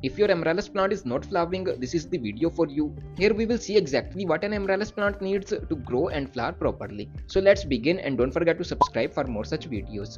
If your Amaryllis plant is not flowering, this is the video for you. Here we will see exactly what an Amaryllis plant needs to grow and flower properly. So let's begin, and don't forget to subscribe for more such videos.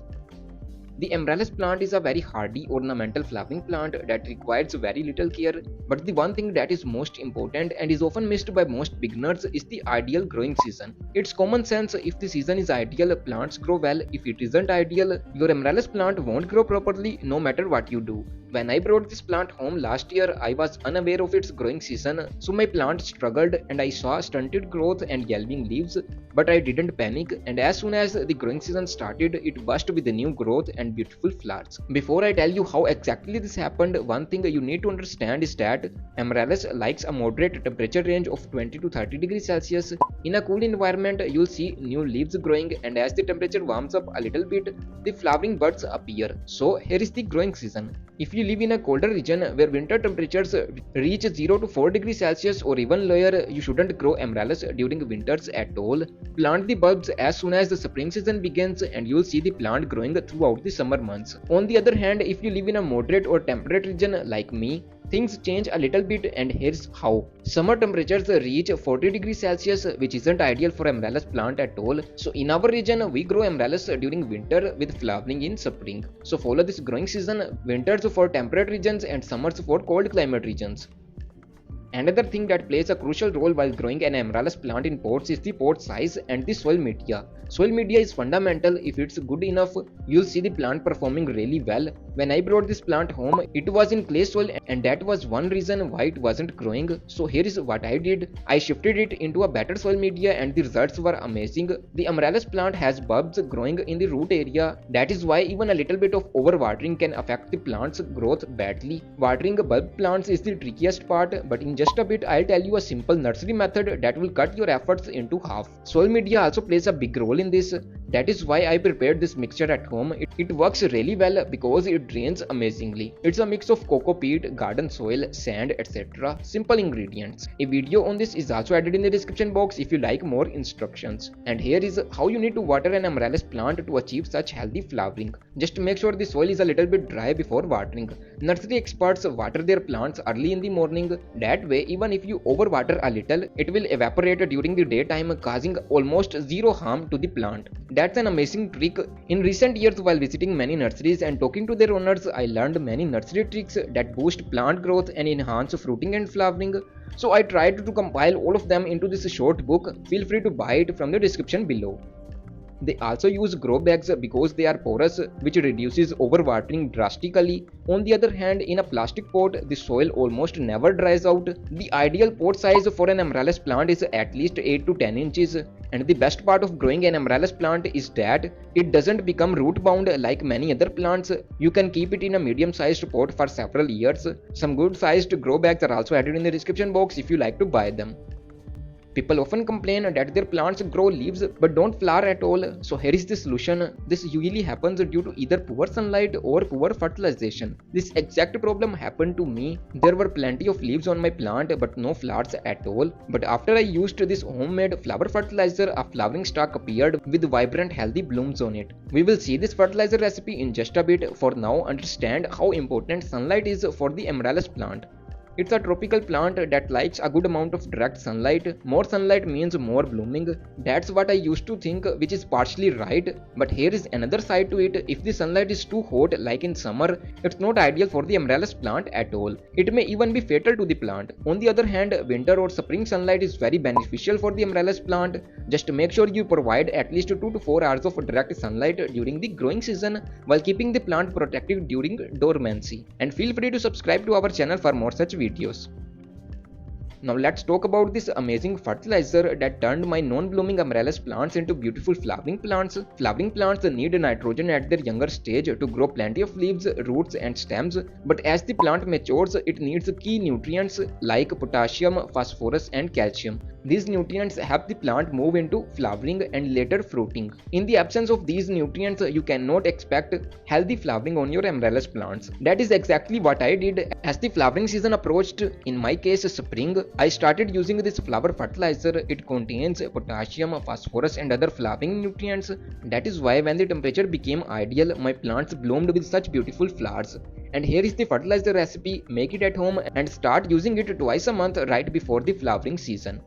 The Amaryllis plant is a very hardy ornamental flowering plant that requires very little care, but the one thing that is most important and is often missed by most beginners is the ideal growing season. It's common sense: if the season is ideal, plants grow well. If it isn't ideal, your Amaryllis plant won't grow properly no matter what you do. When I brought this plant home last year, I was unaware of its growing season, so my plant struggled and I saw stunted growth and yellowing leaves, but I didn't panic, and as soon as the growing season started, it burst with new growth and beautiful flowers. Before I tell you how exactly this happened, one thing you need to understand is that Amaryllis likes a moderate temperature range of 20 to 30 degrees Celsius. In a cool environment, you'll see new leaves growing, and as the temperature warms up a little bit, the flowering buds appear. So here is the growing season. If you live in a colder region where winter temperatures reach 0 to 4 degrees Celsius or even lower, you shouldn't grow Amaryllis during winters at all. Plant the bulbs as soon as the spring season begins, and you'll see the plant growing throughout the summer months. On the other hand, if you live in a moderate or temperate region like me, things change a little bit, and here's how. Summer temperatures reach 40 degrees Celsius, which isn't ideal for Amaryllis plant at all. So in our region, we grow Amaryllis during winter with flowering in spring. So follow this growing season: winters for temperate regions and summers for cold climate regions. Another thing that plays a crucial role while growing an Amaryllis plant in pots is the pot size and the soil media. Soil media is fundamental. If it's good enough, you'll see the plant performing really well. When I brought this plant home, it was in clay soil, and that was one reason why it wasn't growing. So here is what I did. I shifted it into a better soil media, and the results were amazing. The Amaryllis plant has bulbs growing in the root area. That is why even a little bit of overwatering can affect the plant's growth badly. Watering bulb plants is the trickiest part, but in just a bit I'll tell you a simple nursery method that will cut your efforts into half. Soil media also plays a big role in this. That is why I prepared this mixture at home. It works really well because it drains amazingly. It's a mix of coco peat, garden soil, sand, etc. Simple ingredients. A video on this is also added in the description box if you like more instructions. And here is how you need to water an Amaryllis plant to achieve such healthy flowering. Just make sure the soil is a little bit dry before watering. Nursery experts water their plants early in the morning. That way, even if you overwater a little, it will evaporate during the daytime, causing almost zero harm to the plant. That's an amazing trick. In recent years, while visiting many nurseries and talking to their owners, I learned many nursery tricks that boost plant growth and enhance fruiting and flowering. So I tried to compile all of them into this short book. Feel free to buy it from the description below. They also use grow bags because they are porous, which reduces overwatering drastically. On the other hand, in a plastic pot, the soil almost never dries out. The ideal pot size for an Amaryllis plant is at least 8 to 10 inches. And the best part of growing an Amaryllis plant is that it doesn't become root bound like many other plants. You can keep it in a medium sized pot for several years. Some good sized grow bags are also added in the description box if you like to buy them. People often complain that their plants grow leaves but don't flower at all. So here is the solution. This usually happens due to either poor sunlight or poor fertilization. This exact problem happened to me. There were plenty of leaves on my plant but no flowers at all. But after I used this homemade flower fertilizer, a flowering stalk appeared with vibrant healthy blooms on it. We will see this fertilizer recipe in just a bit. For now, understand how important sunlight is for the Amaryllis plant. It's a tropical plant that likes a good amount of direct sunlight. More sunlight means more blooming. That's what I used to think, which is partially right. But here is another side to it. If the sunlight is too hot, like in summer, it's not ideal for the Amaryllis plant at all. It may even be fatal to the plant. On the other hand, winter or spring sunlight is very beneficial for the Amaryllis plant. Just make sure you provide at least 2 to 4 hours of direct sunlight during the growing season while keeping the plant protected during dormancy. And feel free to subscribe to our channel for more such videos. Now let's talk about this amazing fertilizer that turned my non-blooming Amaryllis plants into beautiful flowering plants. Flowering plants need nitrogen at their younger stage to grow plenty of leaves, roots and stems, but as the plant matures, it needs key nutrients like potassium, phosphorus and calcium. These nutrients help the plant move into flowering and later fruiting. In the absence of these nutrients, you cannot expect healthy flowering on your amaryllis plants. That is exactly what I did. As the flowering season approached, in my case spring, I started using this flower fertilizer. It contains potassium, phosphorus and other flowering nutrients. That is why when the temperature became ideal, my plants bloomed with such beautiful flowers. And here is the fertilizer recipe. Make it at home and start using it twice a month right before the flowering season.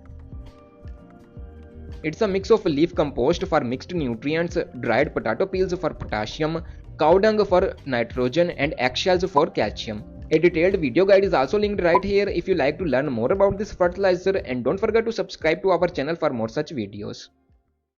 It's a mix of leaf compost for mixed nutrients, dried potato peels for potassium, cow dung for nitrogen and eggshells for calcium. A detailed video guide is also linked right here if you like to learn more about this fertilizer, and don't forget to subscribe to our channel for more such videos.